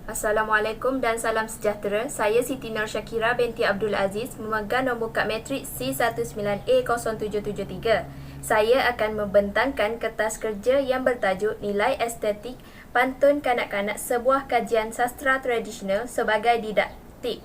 Assalamualaikum dan salam sejahtera. Saya Siti Nur Syakira binti Abdul Aziz, memegang nombor kad matrik C19A0773. Saya akan membentangkan kertas kerja yang bertajuk Nilai Estetik Pantun Kanak-kanak Sebuah Kajian Sastra Tradisional sebagai Didaktik.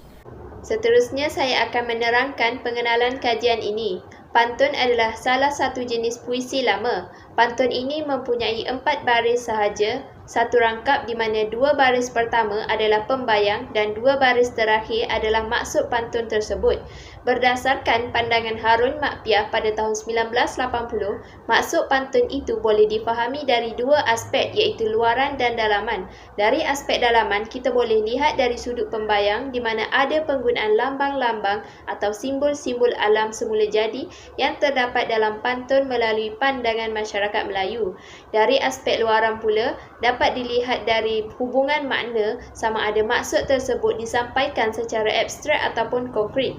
Seterusnya saya akan menerangkan pengenalan kajian ini. Pantun adalah salah satu jenis puisi lama. Pantun ini mempunyai 4 baris sahaja, satu rangkap di mana 2 baris pertama adalah pembayang dan 2 baris terakhir adalah maksud pantun tersebut. Berdasarkan pandangan Harun Makpiah pada tahun 1980, maksud pantun itu boleh difahami dari 2 aspek iaitu luaran dan dalaman. Dari aspek dalaman, kita boleh lihat dari sudut pembayang di mana ada penggunaan lambang-lambang atau simbol-simbol alam semula jadi yang terdapat dalam pantun melalui pandangan masyarakat Melayu. Dari aspek luaran pula, dapat dilihat dari hubungan makna sama ada maksud tersebut disampaikan secara abstrak ataupun konkret.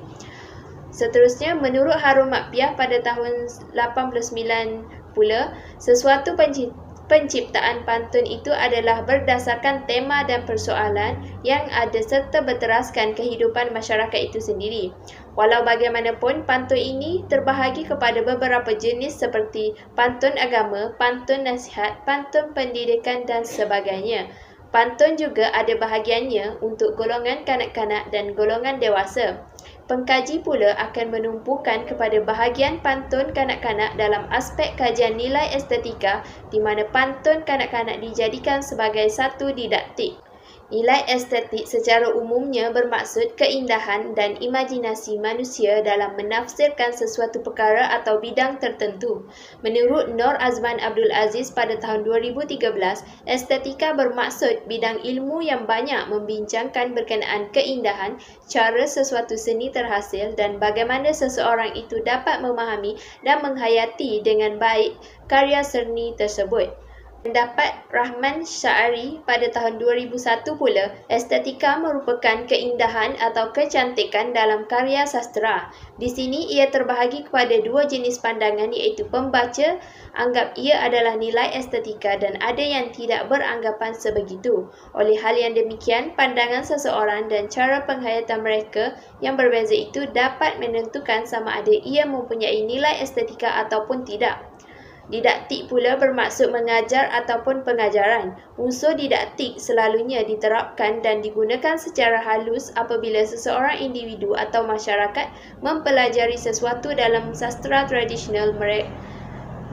Seterusnya, menurut Harun Makpiah pada tahun 89 pula, sesuatu penciptaan pantun itu adalah berdasarkan tema dan persoalan yang ada serta berteraskan kehidupan masyarakat itu sendiri. Walau bagaimanapun, pantun ini terbahagi kepada beberapa jenis seperti pantun agama, pantun nasihat, pantun pendidikan dan sebagainya. Pantun juga ada bahagiannya untuk golongan kanak-kanak dan golongan dewasa. Pengkaji pula akan menumpukan kepada bahagian pantun kanak-kanak dalam aspek kajian nilai estetika di mana pantun kanak-kanak dijadikan sebagai satu didaktik. Nilai estetik secara umumnya bermaksud keindahan dan imajinasi manusia dalam menafsirkan sesuatu perkara atau bidang tertentu. Menurut Nor Azman Abdul Aziz pada tahun 2013, estetika bermaksud bidang ilmu yang banyak membincangkan berkenaan keindahan, cara sesuatu seni terhasil dan bagaimana seseorang itu dapat memahami dan menghayati dengan baik karya seni tersebut. Pendapat Rahman Sya'ari pada tahun 2001 pula, estetika merupakan keindahan atau kecantikan dalam karya sastra. Di sini ia terbahagi kepada 2 jenis pandangan iaitu pembaca anggap ia adalah nilai estetika dan ada yang tidak beranggapan sebegitu. Oleh hal yang demikian, pandangan seseorang dan cara penghayatan mereka yang berbeza itu dapat menentukan sama ada ia mempunyai nilai estetika ataupun tidak. Didaktik pula bermaksud mengajar ataupun pengajaran. Unsur didaktik selalunya diterapkan dan digunakan secara halus apabila seseorang individu atau masyarakat mempelajari sesuatu dalam sastra tradisional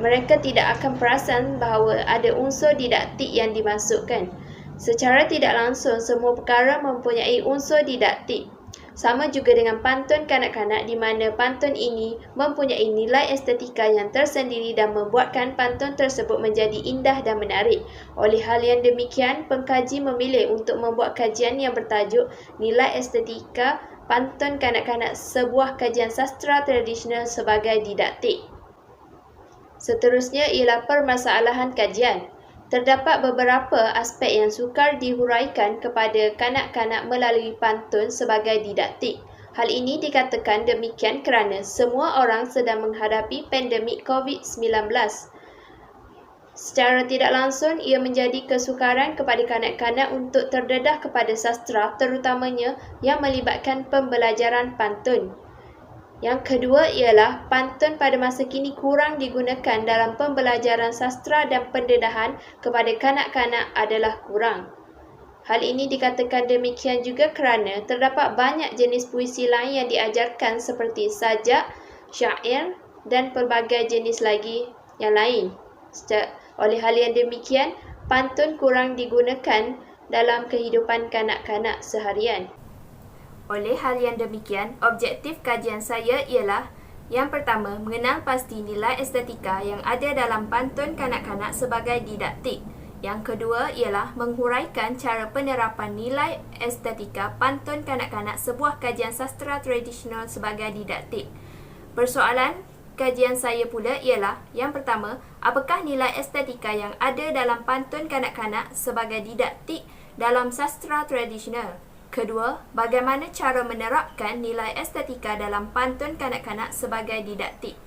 mereka tidak akan perasan bahawa ada unsur didaktik yang dimasukkan. Secara tidak langsung, semua perkara mempunyai unsur didaktik. Sama juga dengan pantun kanak-kanak di mana pantun ini mempunyai nilai estetika yang tersendiri dan membuatkan pantun tersebut menjadi indah dan menarik. Oleh hal yang demikian, pengkaji memilih untuk membuat kajian yang bertajuk Nilai Estetika Pantun Kanak-kanak Sebuah Kajian Sastra Tradisional sebagai Didaktik. Seterusnya ialah permasalahan kajian. Terdapat beberapa aspek yang sukar dihuraikan kepada kanak-kanak melalui pantun sebagai didaktik. Hal ini dikatakan demikian kerana semua orang sedang menghadapi pandemik COVID-19. Secara tidak langsung, ia menjadi kesukaran kepada kanak-kanak untuk terdedah kepada sastra terutamanya yang melibatkan pembelajaran pantun. Yang kedua ialah pantun pada masa kini kurang digunakan dalam pembelajaran sastra dan pendedahan kepada kanak-kanak adalah kurang. Hal ini dikatakan demikian juga kerana terdapat banyak jenis puisi lain yang diajarkan seperti sajak, syair dan pelbagai jenis lagi yang lain. Oleh hal yang demikian, pantun kurang digunakan dalam kehidupan kanak-kanak seharian. Oleh hal yang demikian, objektif kajian saya ialah yang pertama, mengenal pasti nilai estetika yang ada dalam pantun kanak-kanak sebagai didaktik. Yang kedua ialah menghuraikan cara penerapan nilai estetika pantun kanak-kanak sebuah kajian sastra tradisional sebagai didaktik. Persoalan kajian saya pula ialah yang pertama, apakah nilai estetika yang ada dalam pantun kanak-kanak sebagai didaktik dalam sastra tradisional? Kedua, bagaimana cara menerapkan nilai estetika dalam pantun kanak-kanak sebagai didaktik?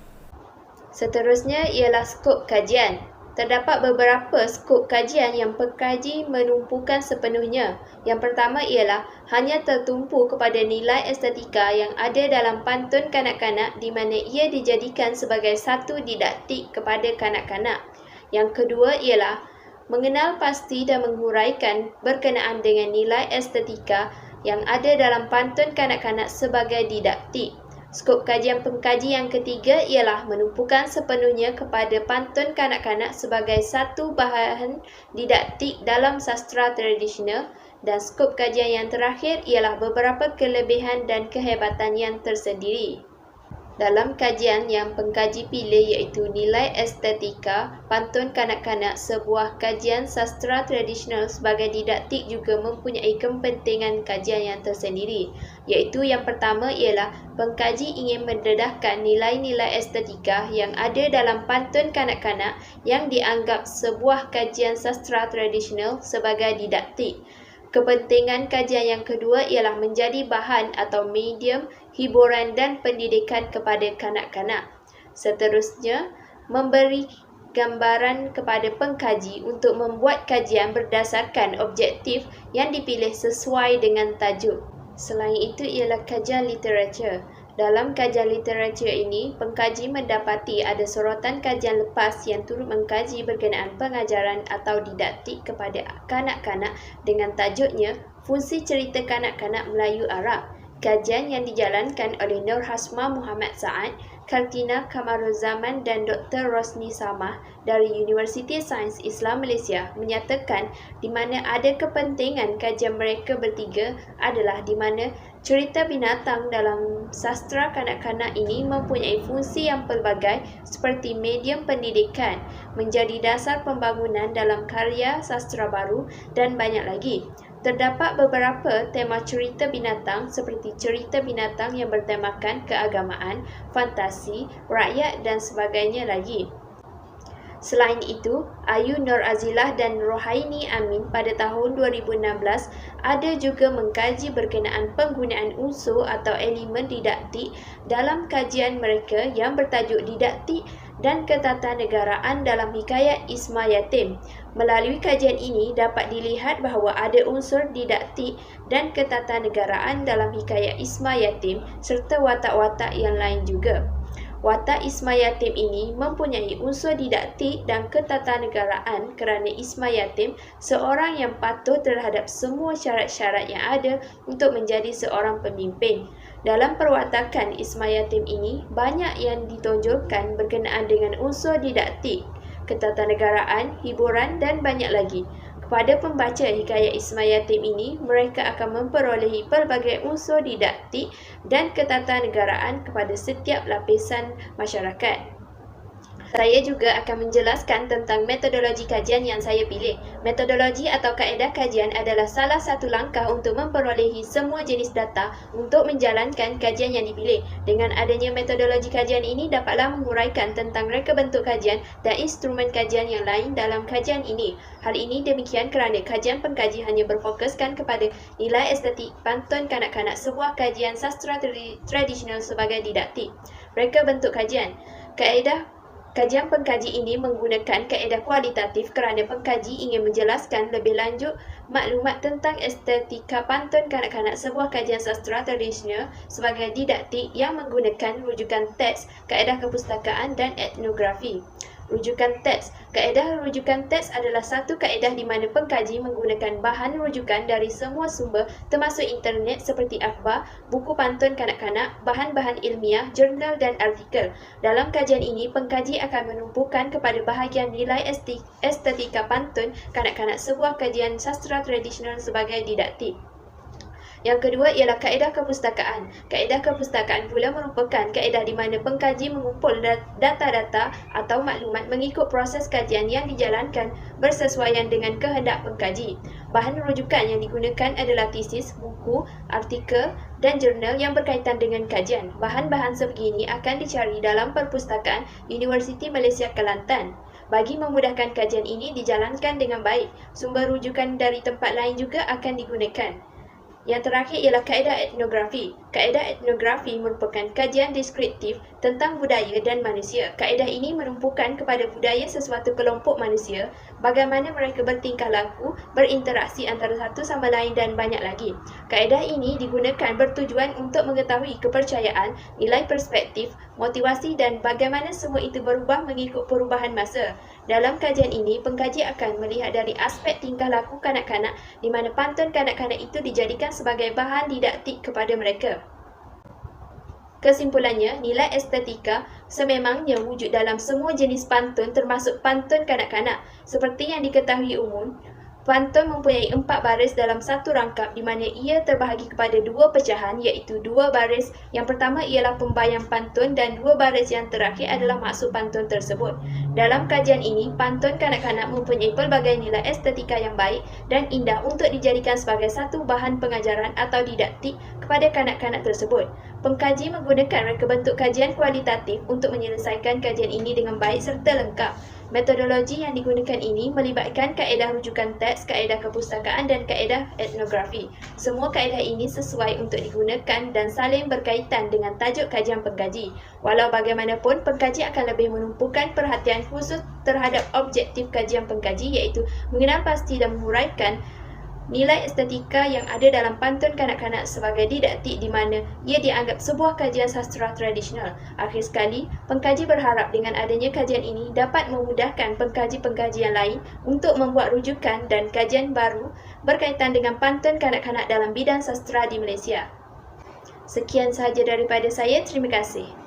Seterusnya ialah skop kajian. Terdapat beberapa skop kajian yang pengkaji menumpukan sepenuhnya. Yang pertama ialah hanya tertumpu kepada nilai estetika yang ada dalam pantun kanak-kanak di mana ia dijadikan sebagai satu didaktik kepada kanak-kanak. Yang kedua ialah mengenal pasti dan menghuraikan berkenaan dengan nilai estetika yang ada dalam pantun kanak-kanak sebagai didaktik. Skop kajian pengkaji yang ketiga ialah menumpukan sepenuhnya kepada pantun kanak-kanak sebagai satu bahan didaktik dalam sastra tradisional, dan skop kajian yang terakhir ialah beberapa kelebihan dan kehebatan yang tersendiri. Dalam kajian yang pengkaji pilih iaitu nilai estetika pantun kanak-kanak, sebuah kajian sastra tradisional sebagai didaktik juga mempunyai kepentingan kajian yang tersendiri, iaitu yang pertama ialah pengkaji ingin mendedahkan nilai-nilai estetika yang ada dalam pantun kanak-kanak yang dianggap sebuah kajian sastra tradisional sebagai didaktik. Kepentingan kajian yang kedua ialah menjadi bahan atau medium hiburan dan pendidikan kepada kanak-kanak. Seterusnya, memberi gambaran kepada pengkaji untuk membuat kajian berdasarkan objektif yang dipilih sesuai dengan tajuk. Selain itu ialah kajian literatur. Dalam kajian literatur ini, pengkaji mendapati ada sorotan kajian lepas yang turut mengkaji berkenaan pengajaran atau didaktik kepada kanak-kanak dengan tajuknya Fungsi Cerita Kanak-kanak Melayu Arab. Kajian yang dijalankan oleh Nur Hasma Muhammad Saad, Kartina Kamaruzaman dan Dr. Rosni Samah dari Universiti Sains Islam Malaysia menyatakan di mana ada kepentingan kajian mereka bertiga adalah di mana cerita binatang dalam sastra kanak-kanak ini mempunyai fungsi yang pelbagai seperti medium pendidikan, menjadi dasar pembangunan dalam karya sastra baru dan banyak lagi. Terdapat beberapa tema cerita binatang seperti cerita binatang yang bertemakan keagamaan, fantasi, rakyat dan sebagainya lagi. Selain itu, Ayu Nur Azilah dan Rohaini Amin pada tahun 2016 ada juga mengkaji berkenaan penggunaan unsur atau elemen didaktik dalam kajian mereka yang bertajuk Didaktik dan Ketatanegaraan dalam Hikayat Isma Yatim. Melalui kajian ini dapat dilihat bahawa ada unsur didaktik dan ketatanegaraan dalam Hikayat Isma Yatim serta watak-watak yang lain juga. Watak Isma Yatim ini mempunyai unsur didaktik dan ketatanegaraan kerana Isma Yatim seorang yang patuh terhadap semua syarat-syarat yang ada untuk menjadi seorang pemimpin. Dalam perwatakan Isma Yatim ini, banyak yang ditonjolkan berkenaan dengan unsur didaktik, ketatanegaraan, hiburan dan banyak lagi. Kepada pembaca hikayat Isma Yatim ini, mereka akan memperolehi pelbagai unsur didaktik dan ketatanegaraan kepada setiap lapisan masyarakat. Saya juga akan menjelaskan tentang metodologi kajian yang saya pilih. Metodologi atau kaedah kajian adalah salah satu langkah untuk memperolehi semua jenis data untuk menjalankan kajian yang dipilih. Dengan adanya metodologi kajian ini dapatlah menguraikan tentang reka bentuk kajian dan instrumen kajian yang lain dalam kajian ini. Hal ini demikian kerana kajian pengkaji hanya berfokuskan kepada nilai estetik pantun kanak-kanak, sebuah kajian sastra tradisional sebagai didaktik. Reka bentuk kajian. Kajian pengkaji ini menggunakan kaedah kualitatif kerana pengkaji ingin menjelaskan lebih lanjut maklumat tentang estetika pantun kanak-kanak, sebuah kajian sastra tradisional sebagai didaktik yang menggunakan rujukan teks, kaedah kepustakaan dan etnografi. Rujukan teks. Kaedah rujukan teks adalah satu kaedah di mana pengkaji menggunakan bahan rujukan dari semua sumber termasuk internet seperti akhbar, buku pantun kanak-kanak, bahan-bahan ilmiah, jurnal dan artikel. Dalam kajian ini, pengkaji akan menumpukan kepada bahagian nilai estetika pantun kanak-kanak, sebuah kajian sastra tradisional sebagai didaktik. Yang kedua ialah kaedah kepustakaan. Kaedah kepustakaan pula merupakan kaedah di mana pengkaji mengumpul data-data atau maklumat mengikut proses kajian yang dijalankan bersesuaian dengan kehendak pengkaji. Bahan rujukan yang digunakan adalah tesis, buku, artikel dan jurnal yang berkaitan dengan kajian. Bahan-bahan sebegini akan dicari dalam perpustakaan Universiti Malaysia Kelantan. Bagi memudahkan kajian ini dijalankan dengan baik, sumber rujukan dari tempat lain juga akan digunakan. Yang terakhir ialah kaedah etnografi. Kaedah etnografi merupakan kajian deskriptif tentang budaya dan manusia. Kaedah ini menumpukan kepada budaya sesuatu kelompok manusia, bagaimana mereka bertingkah laku, berinteraksi antara satu sama lain dan banyak lagi. Kaedah ini digunakan bertujuan untuk mengetahui kepercayaan, nilai perspektif, motivasi dan bagaimana semua itu berubah mengikut perubahan masa. Dalam kajian ini, pengkaji akan melihat dari aspek tingkah laku kanak-kanak di mana pantun kanak-kanak itu dijadikan sebagai bahan didaktik kepada mereka. Kesimpulannya, nilai estetika sememangnya wujud dalam semua jenis pantun termasuk pantun kanak-kanak. Seperti yang diketahui umum, pantun mempunyai 4 baris dalam satu rangkap di mana ia terbahagi kepada 2 pecahan iaitu 2 baris. Yang pertama ialah pembayang pantun dan 2 baris yang terakhir adalah maksud pantun tersebut. Dalam kajian ini, pantun kanak-kanak mempunyai pelbagai nilai estetika yang baik dan indah untuk dijadikan sebagai satu bahan pengajaran atau didaktik kepada kanak-kanak tersebut. Pengkaji menggunakan reka bentuk kajian kualitatif untuk menyelesaikan kajian ini dengan baik serta lengkap. Metodologi yang digunakan ini melibatkan kaedah rujukan teks, kaedah kepustakaan dan kaedah etnografi. Semua kaedah ini sesuai untuk digunakan dan saling berkaitan dengan tajuk kajian pengkaji. Walau bagaimanapun, pengkaji akan lebih menumpukan perhatian khusus terhadap objektif kajian pengkaji iaitu mengenal pasti dan menguraikan nilai estetika yang ada dalam pantun kanak-kanak sebagai didaktik di mana ia dianggap sebuah kajian sastra tradisional. Akhir sekali, pengkaji berharap dengan adanya kajian ini dapat memudahkan pengkaji-pengkaji yang lain untuk membuat rujukan dan kajian baru berkaitan dengan pantun kanak-kanak dalam bidang sastra di Malaysia. Sekian sahaja daripada saya, terima kasih.